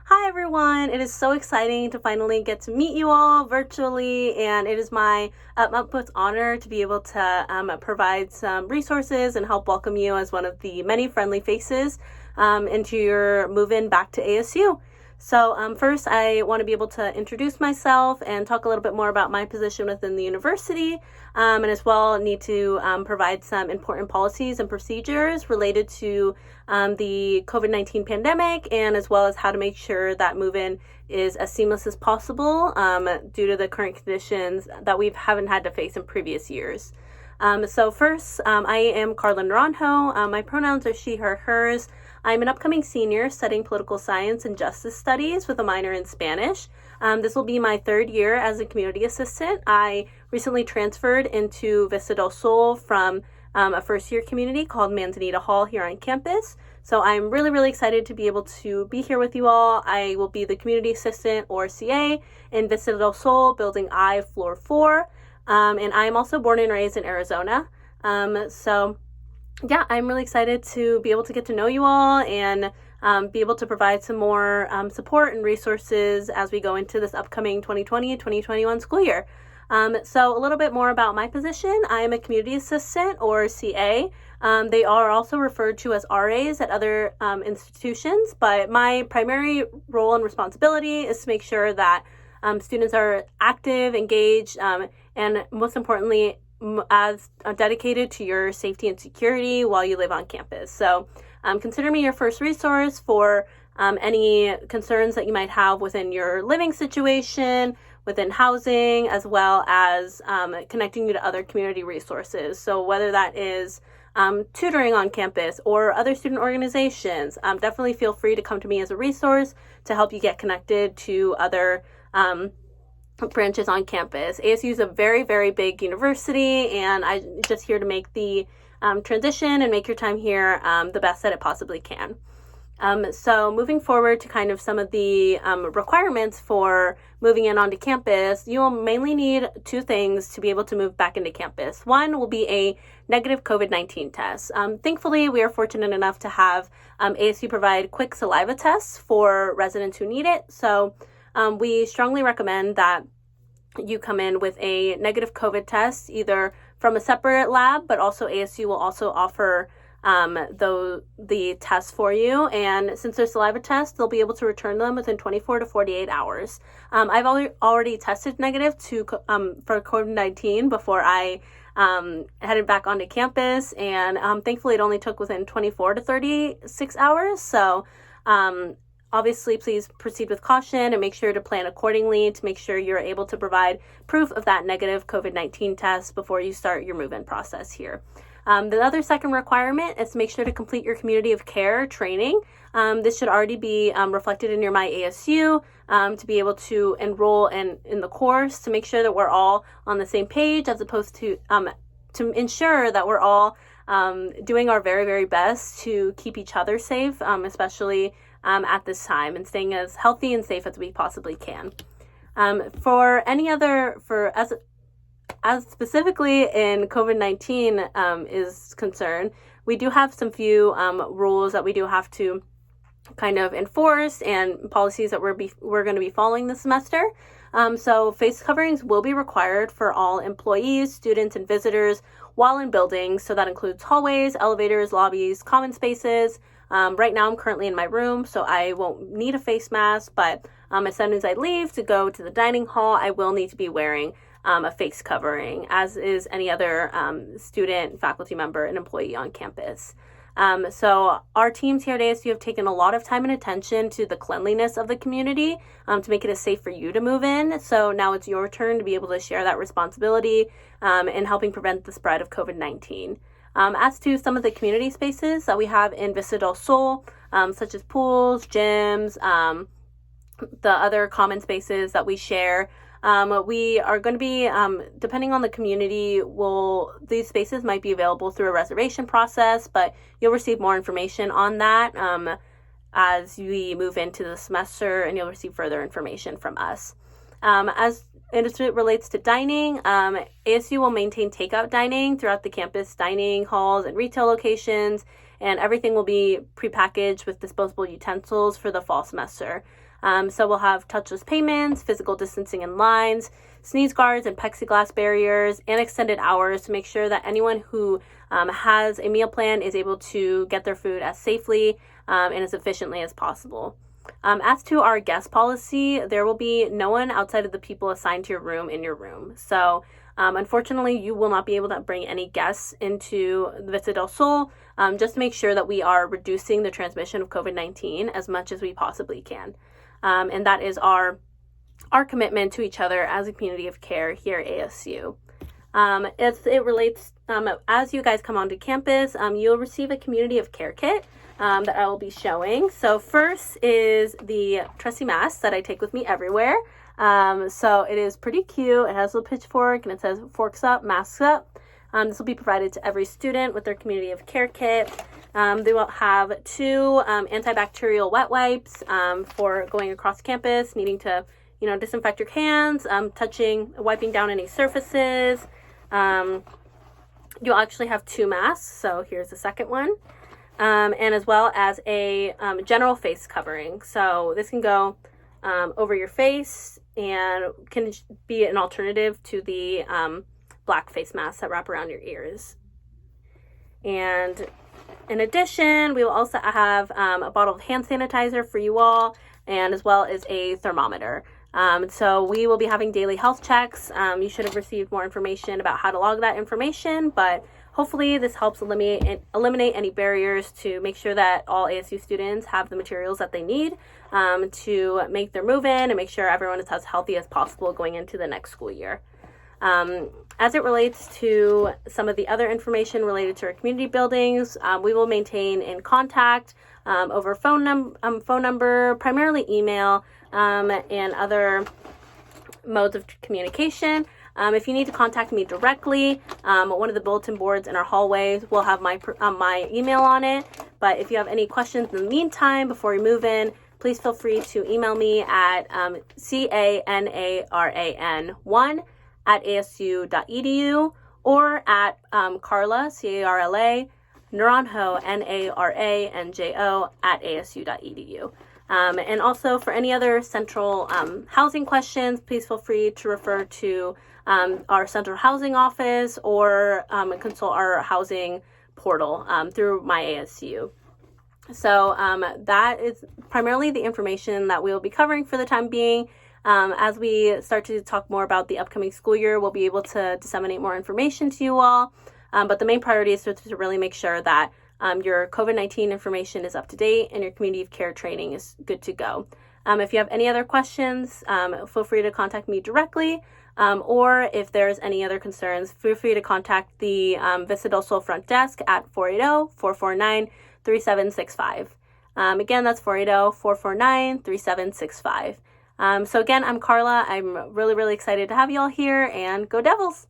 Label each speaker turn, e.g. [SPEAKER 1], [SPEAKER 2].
[SPEAKER 1] Hi everyone! It is so exciting to finally get to meet you all virtually, and it is my utmost honor to be able to provide some resources and help welcome you as one of the many friendly faces into your move-in back to ASU. So first, I want to be able to introduce myself and talk a little bit more about my position within the university, and as well need to provide some important policies and procedures related to the COVID-19 pandemic, and as well as how to make sure that move-in is as seamless as possible due to the current conditions that we haven't had to face in previous years. So first, I am Carla Naranjo. My pronouns are she, her, hers. I'm an upcoming senior studying political science and justice studies with a minor in Spanish. This will be my third year as a community assistant. I recently transferred into Vista del Sol from a first-year community called Manzanita Hall here on campus. So I'm really, really excited to be able to be here with you all. I will be the community assistant, or CA, in Vista del Sol, Building I, Floor 4. And I'm also born and raised in Arizona. Yeah, I'm really excited to be able to get to know you all and be able to provide some more support and resources as we go into this upcoming 2020-2021 school year. So a little bit more about my position. I am a community assistant, or CA. They are also referred to as RAs at other institutions, but my primary role and responsibility is to make sure that students are active, engaged, and most importantly, as dedicated to your safety and security while you live on campus. So consider me your first resource for any concerns that you might have within your living situation, within housing, as well as connecting you to other community resources. So whether that is tutoring on campus or other student organizations, definitely feel free to come to me as a resource to help you get connected to other branches on campus. ASU is a very, very big university, and I'm just here to make the transition and make your time here the best that it possibly can. So moving forward to kind of some of the requirements for moving in onto campus, you will mainly need two things to be able to move back into campus. One will be a negative COVID-19 test. Thankfully, we are fortunate enough to have ASU provide quick saliva tests for residents who need it. So we strongly recommend that you come in with a negative COVID test, either from a separate lab, but also ASU will also offer the tests for you. And since they're saliva tests, they'll be able to return them within 24 to 48 hours. I've already tested negative for COVID-19 before I headed back onto campus, and thankfully it only took within 24 to 36 hours. So obviously, please proceed with caution and make sure to plan accordingly to make sure you're able to provide proof of that negative COVID-19 test before you start your move-in process here. The other second requirement is to make sure to complete your community of care training. This should already be reflected in your My ASU to be able to enroll in the course, to make sure that we're all on the same page, as opposed to ensure that we're all doing our very, very best to keep each other safe, especially at this time, and staying as healthy and safe as we possibly can. As specifically in COVID-19 is concerned, we do have some few rules that we do have to kind of enforce, and policies that we're going to be following this semester. So face coverings will be required for all employees, students, and visitors while in buildings. So that includes hallways, elevators, lobbies, common spaces. Right now I'm currently in my room, so I won't need a face mask, but as soon as I leave to go to the dining hall, I will need to be wearing a face covering, as is any other student, faculty member, and employee on campus. So our teams here at ASU have taken a lot of time and attention to the cleanliness of the community to make it as safe for you to move in. So now it's your turn to be able to share that responsibility in helping prevent the spread of COVID-19. As to some of the community spaces that we have in Vista del Sol, such as pools, gyms, the other common spaces that we share, we are going to be, depending on the community, these spaces might be available through a reservation process, but you'll receive more information on that as we move into the semester, and you'll receive further information from us. As it relates to dining, ASU will maintain takeout dining throughout the campus dining halls and retail locations, and everything will be prepackaged with disposable utensils for the fall semester. So we'll have touchless payments, physical distancing in lines, sneeze guards and plexiglass barriers, and extended hours to make sure that anyone who has a meal plan is able to get their food as safely and as efficiently as possible. As to our guest policy, there will be no one outside of the people assigned to your room in your room. So unfortunately, you will not be able to bring any guests into the Vista del Sol, just to make sure that we are reducing the transmission of COVID-19 as much as we possibly can. And that is our commitment to each other as a community of care here at ASU. As it relates, as you guys come onto campus, you'll receive a community of care kit that I will be showing. So first is the trusty mask that I take with me everywhere. So it is pretty cute. It has a little pitchfork and it says forks up, masks up. This will be provided to every student with their community of care kit. They will have 2 antibacterial wet wipes for going across campus, needing to, disinfect your hands, wiping down any surfaces. You'll actually have 2 masks. So here's the second one. And as well as a general face covering. So this can go over your face and can be an alternative to the black face masks that wrap around your ears. And in addition, we will also have a bottle of hand sanitizer for you all, and as well as a thermometer. So we will be having daily health checks. You should have received more information about how to log that information, but hopefully this helps eliminate any barriers to make sure that all ASU students have the materials that they need to make their move in and make sure everyone is as healthy as possible going into the next school year. As it relates to some of the other information related to our community buildings, we will maintain in contact over phone number, primarily email, and other modes of communication. If you need to contact me directly, one of the bulletin boards in our hallways will have my email on it. But if you have any questions in the meantime before you move in, please feel free to email me at canaran1@asu.edu or at Carla, Carla, Naranjo, Naranjo @asu.edu. And also for any other central housing questions, please feel free to refer to our central housing office or consult our housing portal through my ASU. So that is primarily the information that we will be covering for the time being. As we start to talk more about the upcoming school year, we'll be able to disseminate more information to you all. But the main priority is to really make sure that your COVID-19 information is up to date and your community of care training is good to go. If you have any other questions, feel free to contact me directly. Or if there's any other concerns, feel free to contact the Vista del Sol front desk at 480-449-3765. Again, that's 480-449-3765. So again, I'm Carla. I'm really, really excited to have you all here, and go Devils!